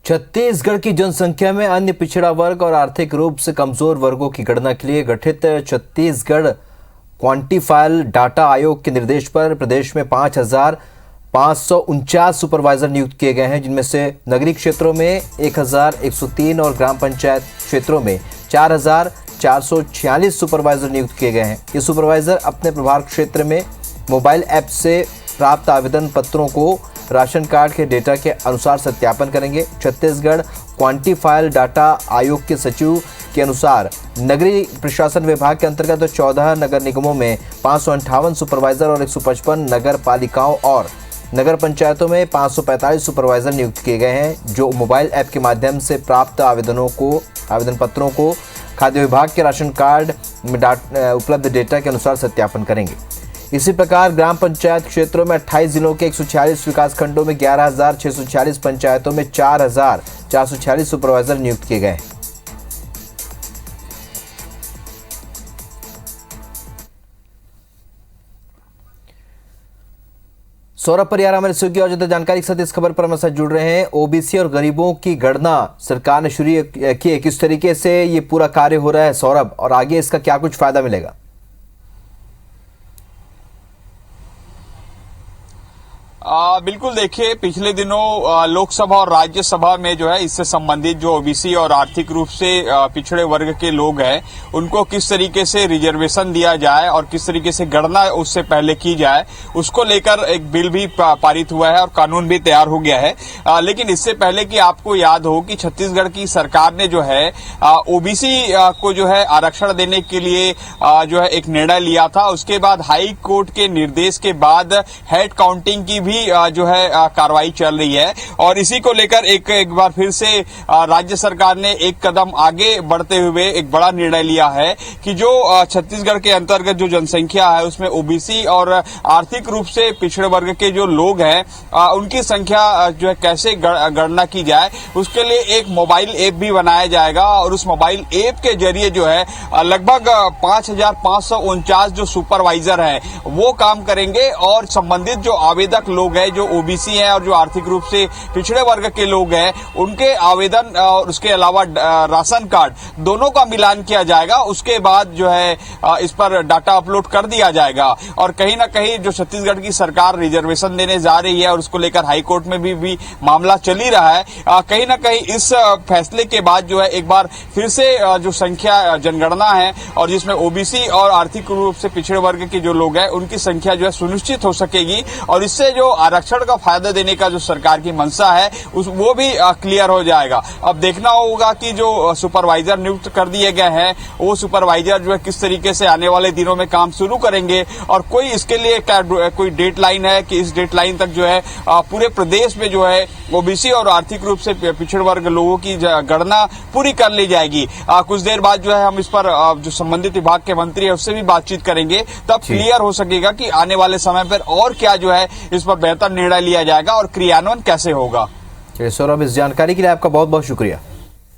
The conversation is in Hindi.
छत्तीसगढ़ की जनसंख्या में अन्य पिछड़ा वर्ग और आर्थिक रूप से कमजोर वर्गों की गणना के लिए गठित छत्तीसगढ़ क्वांटिफाइल डाटा आयोग के निर्देश पर प्रदेश में 5,549 सुपरवाइजर नियुक्त किए गए हैं, जिनमें से नगरीय क्षेत्रों में 1,103 और ग्राम पंचायत क्षेत्रों में 4,446 सुपरवाइजर नियुक्त किए गए हैं। ये सुपरवाइजर अपने प्रभार क्षेत्र में मोबाइल ऐप से प्राप्त आवेदन पत्रों को राशन कार्ड के डेटा के अनुसार सत्यापन करेंगे। छत्तीसगढ़ क्वांटिफाइल डाटा आयोग के सचिव के अनुसार नगरीय प्रशासन विभाग के अंतर्गत 14 नगर निगमों में 558 सुपरवाइजर और 155 नगर पालिकाओं और नगर पंचायतों में 545 सुपरवाइजर नियुक्त किए गए हैं, जो मोबाइल ऐप के माध्यम से प्राप्त आवेदन पत्रों को खाद्य विभाग के राशन कार्ड में उपलब्ध डेटा के अनुसार सत्यापन करेंगे। इसी प्रकार ग्राम पंचायत क्षेत्रों में 28 जिलों के 146 विकास खंडों में 11,646 पंचायतों में 4,446 सुपरवाइजर नियुक्त किए गए। सौरभ परियार हमारे सहयोगी और ज्यादा जानकारी के साथ इस खबर पर हमारे साथ जुड़ रहे हैं। ओबीसी और गरीबों की गणना सरकार ने शुरू की है, किस तरीके से ये पूरा कार्य हो रहा है सौरभ, और आगे इसका क्या कुछ फायदा मिलेगा? बिल्कुल, देखिए, पिछले दिनों लोकसभा और राज्यसभा में जो है इससे संबंधित जो ओबीसी और आर्थिक रूप से पिछड़े वर्ग के लोग हैं उनको किस तरीके से रिजर्वेशन दिया जाए और किस तरीके से गणना उससे पहले की जाए, उसको लेकर एक बिल भी पारित हुआ है और कानून भी तैयार हो गया है। लेकिन इससे पहले कि आपको याद हो कि छत्तीसगढ़ की सरकार ने जो है ओबीसी को जो है आरक्षण देने के लिए जो है एक निर्णय लिया था। उसके बाद हाई कोर्ट के निर्देश के बाद हेड काउंटिंग की भी जो है कार्रवाई चल रही है और इसी को लेकर एक बार फिर से राज्य सरकार ने एक कदम आगे बढ़ते हुए एक बड़ा निर्णय लिया है कि जो छत्तीसगढ़ के अंतर्गत जो जनसंख्या है उसमें ओबीसी और आर्थिक रूप से पिछड़े वर्ग के जो लोग हैं उनकी संख्या जो है कैसे गणना की जाए, उसके लिए एक मोबाइल ऐप भी बनाया जाएगा और उस मोबाइल ऐप के जरिए जो है लगभग 5,549 जो सुपरवाइजर हैं वो काम करेंगे और संबंधित जो आवेदक लोग हैं जो ओबीसी हैं और जो आर्थिक रूप से पिछड़े वर्ग के लोग हैं उनके आवेदन और उसके अलावा राशन कार्ड दोनों का मिलान किया जाएगा। उसके बाद जो है इस पर डाटा अपलोड कर दिया जाएगा और कहीं ना कहीं जो छत्तीसगढ़ की सरकार रिजर्वेशन देने जा रही है और उसको लेकर हाईकोर्ट में भी मामला चल ही रहा है, कहीं ना कहीं इस फैसले के बाद जो है एक बार फिर से जो संख्या जनगणना है और जिसमें ओबीसी और आर्थिक रूप से पिछड़े वर्ग के जो लोग हैं उनकी संख्या जो है सुनिश्चित हो सकेगी और इससे जो आरक्षण का फायदा देने का जो सरकार की मंशा है वो भी क्लियर हो जाएगा। अब देखना होगा कि जो सुपरवाइजर नियुक्त कर दिए गए हैं वो सुपरवाइजर जो है किस तरीके से आने वाले दिनों में काम शुरू करेंगे और कोई इसके लिए क्या कोई डेडलाइन है कि इस डेडलाइन तक जो है पूरे प्रदेश में जो है ओबीसी और आर्थिक रूप से पिछड़े वर्ग लोगों की गणना पूरी कर ली जाएगी। कुछ देर बाद जो है हम इस पर जो संबंधित विभाग के मंत्री है उससे भी बातचीत करेंगे, तब क्लियर हो सकेगा कि आने वाले समय पर और क्या जो है इस पर बेहतर निर्णय लिया जाएगा और क्रियान्वयन कैसे होगा। सौरभ, इस जानकारी के लिए आपका बहुत बहुत शुक्रिया।